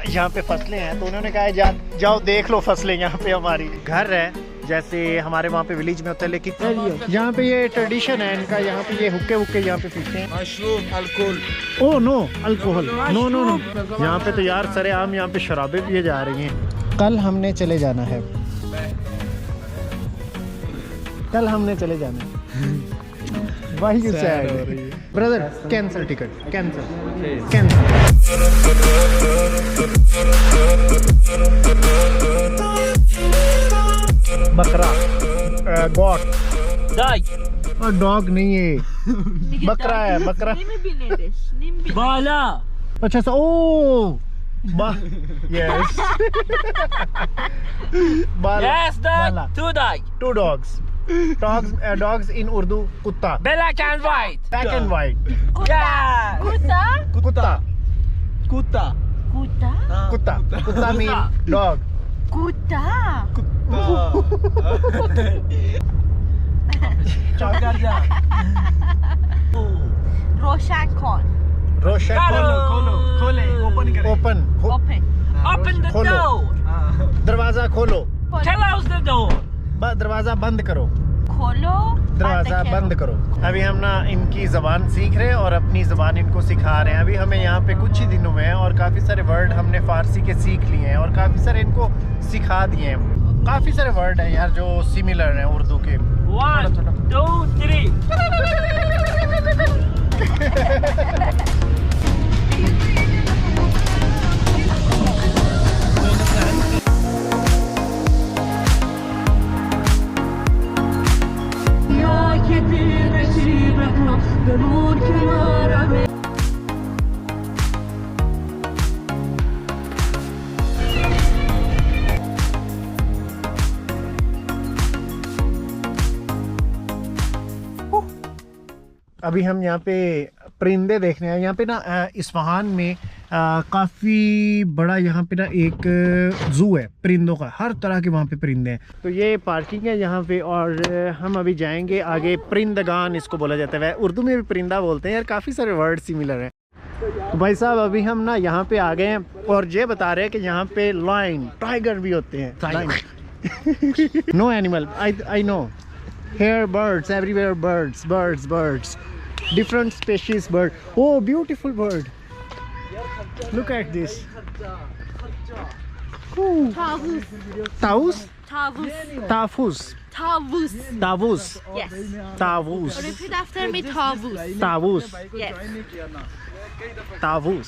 यहाँ पे फसलें हैं, तो उन्होंने कहा जाओ देख लो फसलें। यहाँ पे हमारी घर है जैसे हमारे वहाँ पे विलेज में होता है, लेकिन यहाँ पे ये ट्रेडिशन है इनका। यहाँ पे ये हुक्के यहाँ पे पीते हैं। Mushroom alcohol. Oh no alcohol, no no no. यहाँ पे तो यार सरेआम यहाँ पे शराबें पिए जा रही हैं। कल हमने चले जाना है, कल हमने चले जाना है। Why you sad? Brother, cancel ticket. Cancel. Cancel. बकरा, goat. Dog. Dog नहीं है, बकरा है, बकरा। Bala. अच्छा सा, ओह, yes. Yes, Bala. dog. Two dog. Two dogs. Dogs in Urdu, कुत्ता. Black and white. Black and white. Yeah. कुत्ता. कुत्ता। कुत्ता. कुत्ता mean dog. रोशन कौन? रोशन खोले ओपन करें। ओपन Open the खोलो। door. दरवाजा खोलो। Close the door. दरवाजा बंद करो। खोलो, दरवाजा बंद करो। अभी हम ना इनकी ज़बान सीख रहे हैं और अपनी ज़बान इनको सिखा रहे हैं। अभी हमें यहाँ पे कुछ ही दिन हुए हैं और काफ़ी सारे वर्ड हमने फ़ारसी के सीख लिए हैं और काफ़ी सारे इनको सिखा दिए हैं। काफ़ी सारे वर्ड हैं यार जो सिमिलर हैं उर्दू के। 1, 2, 3. अभी हम यहाँ पे परिंदे देखने आए। यहाँ पे ना इस्फहान में काफ़ी बड़ा यहाँ पे ना एक ज़ू है परिंदों का, हर तरह के वहाँ पे परिंदे हैं। तो ये पार्किंग है यहाँ पे और हम अभी जाएंगे आगे। परिंदगान इसको बोला जाता है, उर्दू में भी परिंदा बोलते हैं यार, काफ़ी सारे वर्ड सिमिलर हैं। तो भाई साहब अभी हम ना यहाँ पे आ गए हैं और ये बता रहे हैं कि यहाँ पे लायन टाइगर भी होते हैं। No animal, I know, here birds everywhere, birds, different species bird. Oh, beautiful bird, look at this. Taus. Yes. Tavus. Repeat after me. Tavus. Yes. Tavus.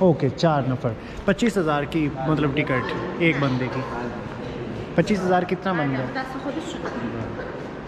Okay 4 Nafar 25,000 की मतलब टिकट एक बंदे की। 25,000 कितना बन गया?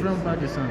From Pakistan.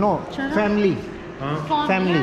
No family family.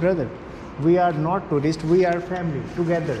Brother we are not tourist, we are family together.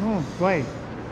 No why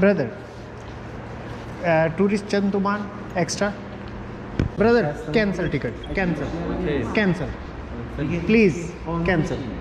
brother tourist चंद तुमान extra. Brother cancel ticket, cancel please cancel.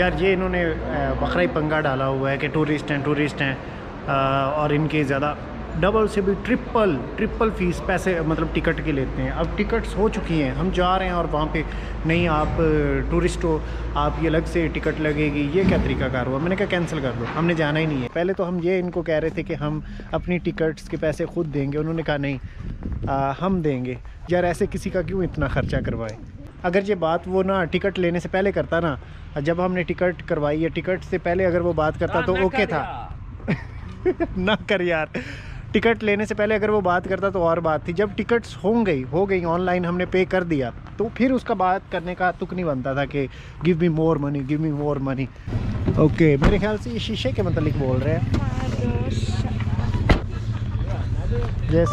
यार ये इन्होंने बकरा ही पंगा डाला हुआ है कि टूरिस्ट हैं और इनके ज़्यादा डबल से भी ट्रिपल फीस पैसे मतलब टिकट के लेते हैं। अब टिकट्स हो चुकी हैं, हम जा रहे हैं और वहाँ पे नहीं आप टूरिस्ट हो, आप ये अलग से टिकट लगेगी, ये क्या तरीकाकार हुआ। मैंने कहा कैंसिल कर दो, हमने जाना ही नहीं है। पहले तो हम ये इनको कह रहे थे कि हम अपनी टिकट्स के पैसे खुद देंगे, उन्होंने कहा नहीं हम देंगे। यार ऐसे किसी का क्यों इतना ख़र्चा करवाए। अगर ये बात वो ना टिकट लेने से पहले करता ना, जब हमने टिकट करवाई है टिकट से पहले अगर वो बात करता तो ओके था। ना कर यार, टिकट लेने से पहले अगर वो बात करता तो और बात थी। जब टिकट्स हो गई ऑनलाइन हमने पे कर दिया तो फिर उसका बात करने का तुक नहीं बनता था कि give me more money. Okay, मेरे ख्याल से ये शीशे के मतलब बोल रहे हैं। यस,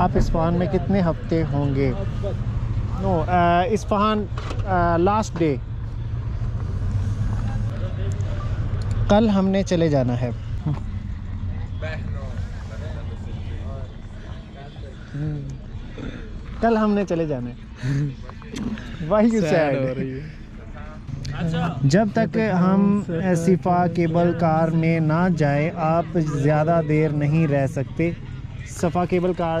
आप इस्फहान में कितने हफ्ते होंगे? No, Isfahan last day. कल हमने चले जाना है। कल हमने चले जाना है। Why you sad? जब तक हम सिफा केबल कार में ना जाए आप ज़्यादा देर नहीं रह सकते। सफ़ा केबल कार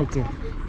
ओके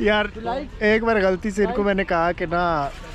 यार एक बार गलती से इनको मैंने कहा कि ना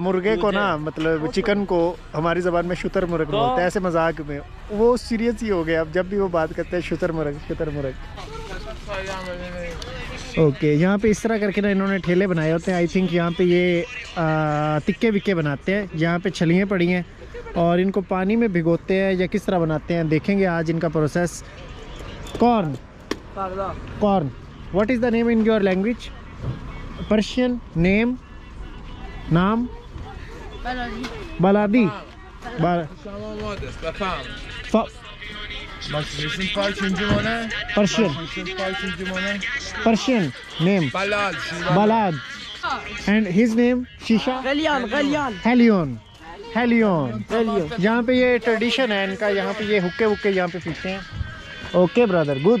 मुर्गे को ना मतलब चिकन को हमारी ज़बान में शुतर मुर्ग बोलते हैं, ऐसे मजाक में। वो सीरियस ही हो गया, अब जब भी वो बात करते हैं शुतर मुर्ग। ओके, यहाँ पे इस तरह करके ना इन्होंने ठेले बनाए होते हैं। आई थिंक यहाँ पे ये तिक्के विक्के बनाते हैं। यहाँ पे छलियाँ पड़ी हैं और इनको पानी में भिगोते हैं या किस तरह बनाते हैं, देखेंगे आज इनका process. Corn, what is the name in your language? Persian name, नाम बलादी। पर्शियन नेम बलाद एंड हिज नेम शीशा हेलियन। यहाँ पे ये ट्रेडिशन है इनका, यहाँ पे ये हुक्के वुक्के यहाँ पे पीते हैं। Okay brother, good.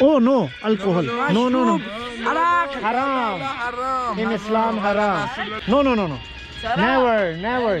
Oh no, alcohol. No. Haram. In Islam, haram. No. Never.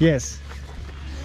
Yes.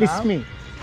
Ismi.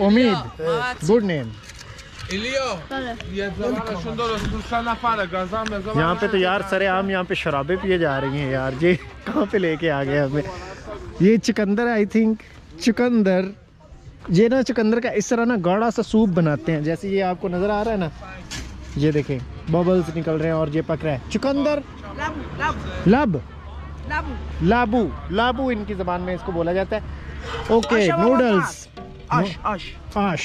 Omid. Good name. यहाँ पे तो यार सरेआम यहाँ पे शराबें पिए जा रही हैं यार। ये कहाँ पे लेके आ गए हमें? ये चुकंदर, आई थिंक चुकंदर, ये ना चुकंदर का इस तरह ना गाढ़ा सा सूप बनाते हैं, जैसे ये आपको नज़र आ रहा है ना, ये देखें बबल्स निकल रहे हैं और ये पक रहा है। चुकंदर लाबू इनकी ज़बान में इसको बोला जाता है। ओके, नूडल्स आश।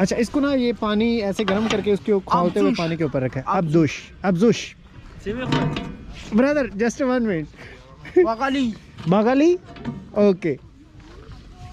अच्छा, इसको ना ये पानी ऐसे गर्म करके उसके खौलते हुए पानी के ऊपर रखा है। अब्जुश ब्रदर, जस्ट 1 मिनट। बागाली ओके।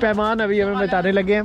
पैमान अभी हमें बताने लगे हैं।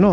नो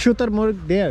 शुतर मुर्ग there.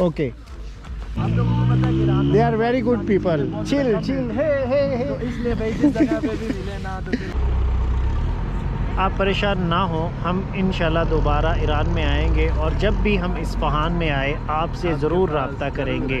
Okay, they are very good people. Chill. Hey. आप परेशान ना हो, हम इंशाल्लाह दोबारा ईरान में आएंगे और जब भी हम इस्फहान में आए आपसे ज़रूर रब्ता करेंगे।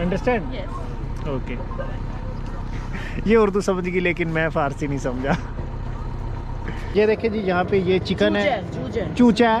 अंडरस्टैंड? yes okay. ये उर्दू समझ गई लेकिन मैं फारसी नहीं समझा। ये देखिए जी, यहाँ पे ये चिकन है, चूचा है,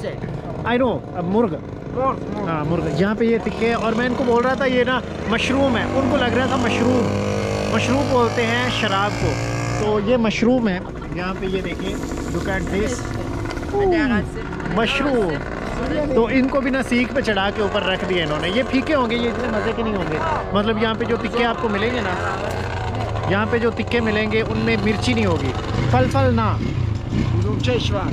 से आई नो, मुर्ग। हाँ मुर्गा। यहाँ पे ये तिक्के हैं और मैं इनको बोल रहा था ये ना मशरूम है, उनको लग रहा था मशरूम बोलते हैं शराब को, तो ये मशरूम है। यहाँ पे ये देखिए, लुक एट दिस मशरूम। तो इनको भी ना सीख पे चढ़ा के ऊपर रख दिए इन्होंने। ये फीके होंगे, ये इतने मज़े के नहीं होंगे। मतलब यहाँ पे जो तिक्के आपको मिलेंगे ना, यहाँ पे जो तिक्के मिलेंगे उनमें मिर्ची नहीं होगी। फल ना चश्मा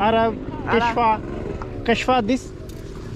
अरब कशवा दिस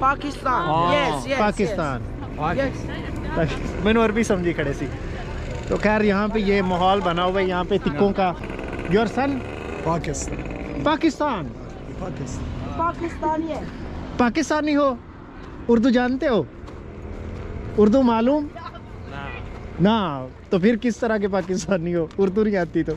पाकिस्तान पाकिस्तान मैंने अरबी समझी खड़े सी। तो खैर यहाँ पे ये माहौल बना हुआ है यहाँ पे तिक्कों का। Your son Pakistan Pakistan. पाकिस्तानी है। पाकिस्तानी हो, उर्दू जानते हो? उर्दू मालूम ना? तो फिर किस तरह के पाकिस्तानी हो? उर्दू नहीं आती तो?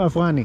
अफगानी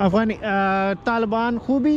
अफगानी तालिबान खूबी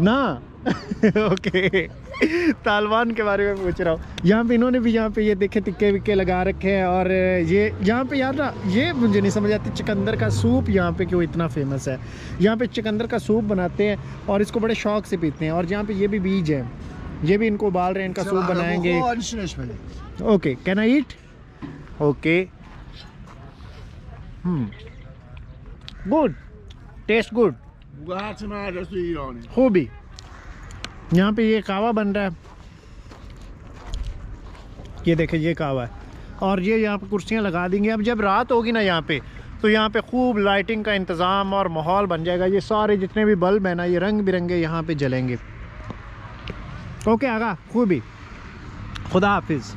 ना ओके तालिबान के बारे में पूछ रहा हूँ। यहाँ पे इन्होंने भी यहाँ पे ये देखे टिक्के विक्के लगा रखे हैं। और ये यहाँ पे यार ना ये मुझे नहीं समझ आती चुकंदर का सूप यहाँ पे क्यों इतना फेमस है। यहाँ पे चुकंदर का सूप बनाते हैं और इसको बड़े शौक से पीते हैं। और यहाँ पे ये भी बीज है, ये भी इनको उबाल रहे हैं, इनका सूप बनाएंगे। Okay can I eat? Okay good, taste good, खूबी। यहाँ पे ये कावा बन रहा है, ये देखें ये कावा है। और ये यहाँ पे कुर्सियाँ लगा देंगे। अब जब रात होगी ना यहाँ पे, तो यहाँ पे खूब लाइटिंग का इंतज़ाम और माहौल बन जाएगा। ये सारे जितने भी बल्ब हैं ना, ये रंग बिरंगे यहाँ पे जलेंगे। ओके आगा, खूबी, खुदा हाफिज़।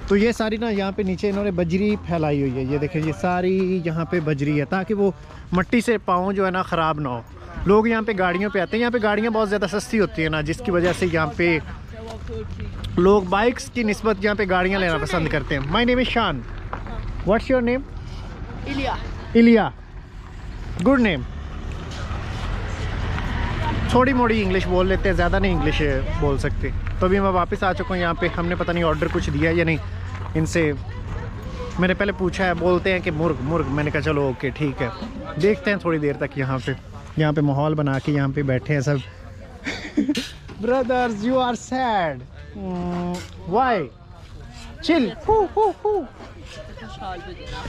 तो ये सारी ना यहाँ पे नीचे इन्होंने बजरी फैलाई हुई है। ये देखें ये सारी यहाँ पे बजरी है, ताकि वो मट्टी से पाँव जो है ना ख़राब ना हो। लोग यहाँ पे गाड़ियों पे आते हैं। यहाँ पे गाड़ियाँ बहुत ज़्यादा सस्ती होती है ना, जिसकी वजह से यहाँ पे लोग बाइक्स की निस्बत यहाँ पे गाड़ियाँ लेना पसंद करते हैं। My name is Shan. What's your name? Ilia. Ilia, good name. थोड़ी मोड़ी इंग्लिश बोल लेते हैं, ज़्यादा नहीं इंग्लिश बोल सकते। तो अभी मैं वापस आ चुका हूँ यहाँ पे। हमने पता नहीं ऑर्डर कुछ दिया या नहीं। इनसे मैंने पहले पूछा है, बोलते हैं कि मुर्ग मुर्ग। मैंने कहा चलो ओके ठीक है, देखते हैं थोड़ी देर तक। यहाँ पे माहौल बना के यहाँ पे बैठे हैं सब। Brothers you are sad, why? Chill.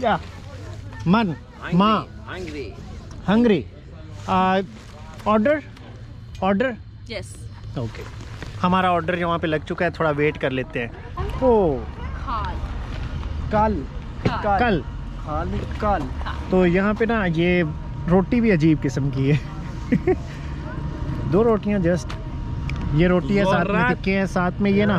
या मन माँ hungry. Hungry. Order order Yes. Okay, हमारा ऑर्डर यहाँ पे लग चुका है, थोड़ा वेट कर लेते हैं। ओ कल कल कल तो यहाँ पे ना ये रोटी भी अजीब किस्म की है। दो रोटियाँ जस्ट, ये रोटी है, साथ में टिक्के हैं, साथ में ये ना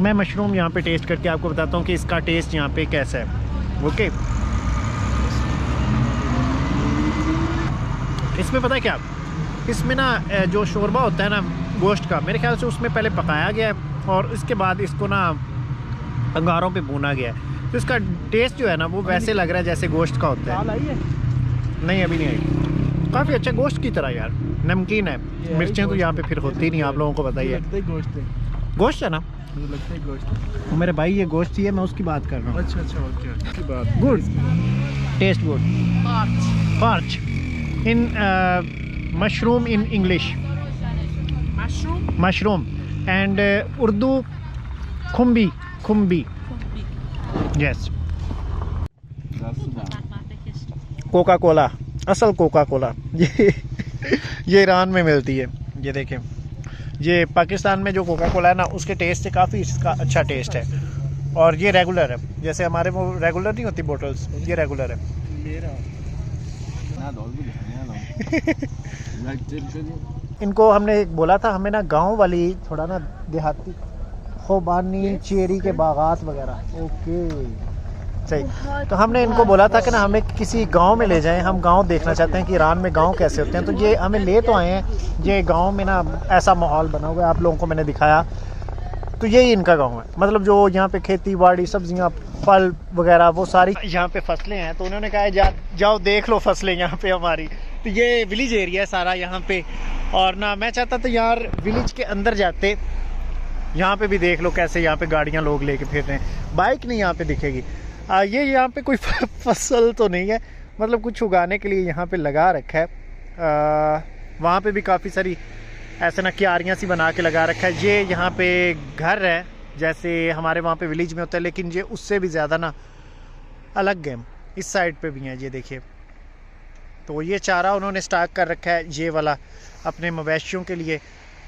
मैं मशरूम यहाँ पे टेस्ट करके आपको बताता हूँ कि इसका टेस्ट यहाँ पे कैसा है। ओके, इसमें पता है क्या, इसमें ना जो शोरबा होता है ना गोश्त का, मेरे ख्याल से उसमें पहले पकाया गया है और उसके बाद इसको ना अंगारों पे भूना गया है। तो इसका टेस्ट जो है ना वो वैसे लग रहा है जैसे गोश्त का होता है। नहीं अभी नहीं आई। काफ़ी अच्छा गोश्त की तरह यार, नमकीन है। मिर्चें तो यहाँ पे फिर होती ही नहीं, आप लोगों को पता ही है। गोश्त है ना, मेरे भाई ये गोश्त ही है, मैं उसकी बात कर रहा हूँ। अच्छा अच्छा ओके गुड, टेस्ट गुड। पार्च in mushroom in English, mushroom and Urdu खुम्बी, खुम्बी। यस, कोका कोला, असल कोका कोला। ये ईरान में मिलती है। ये देखें, ये पाकिस्तान में जो कोका कोला है ना, उसके टेस्ट से काफ़ी इसका अच्छा टेस्ट है। और ये रेगुलर है, जैसे हमारे वो रेगुलर नहीं होती बोटल्स, ये रेगुलर है। इनको हमने बोला था हमें ना गांव वाली थोड़ा ना देहाती खोबानी चेरी के बागात वगैरह। ओके सही। तो हमने इनको बोला था कि ना हमें किसी गांव में ले जाएं, हम गांव देखना चाहते हैं कि ईरान में गांव कैसे होते हैं। तो ये हमें ले तो आए हैं, ये गांव में ना ऐसा माहौल बना हुआ है, आप लोगों को मैंने दिखाया। तो यही इनका गांव है, मतलब जो यहाँ पे खेती बाड़ी सब्जियाँ फल वगैरह वो सारी यहाँ पे फसलें हैं। तो उन्होंने कहा जाओ देख लो फसलें यहाँ पे हमारी। तो ये विलेज एरिया है सारा यहाँ पे। और ना मैं चाहता था यार विलेज के अंदर जाते, यहाँ पे भी देख लो कैसे यहाँ पे गाड़ियाँ लोग लेके फिर रहे हैं। बाइक नहीं यहाँ पे दिखेगी। ये यहाँ पे कोई फसल तो नहीं है, मतलब कुछ उगाने के लिए यहाँ पे लगा रखा है। वहाँ पे भी काफ़ी सारी ऐसे ना क्यारियाँ सी बना के लगा रखा है। ये यहाँ पे घर है जैसे हमारे वहाँ पे विलेज में होता है, लेकिन ये उससे भी ज़्यादा ना अलग है। इस साइड पे भी है, ये देखिए। तो ये चारा उन्होंने स्टॉक कर रखा है ये वाला अपने मवेशियों के लिए।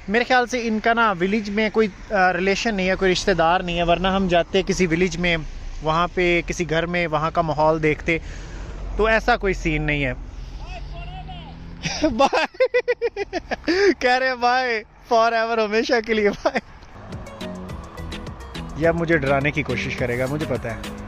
मेरे ख्याल से इनका ना विलेज में कोई रिलेशन नहीं है, कोई रिश्तेदार नहीं है, वरना हम जाते किसी विलेज में, वहाँ पे किसी घर में, वहाँ का माहौल देखते। तो ऐसा कोई सीन नहीं है। बाय कह रहे बाय फॉर एवर, हमेशा के लिए बाय। ये अब मुझे डराने की कोशिश करेगा, मुझे पता है।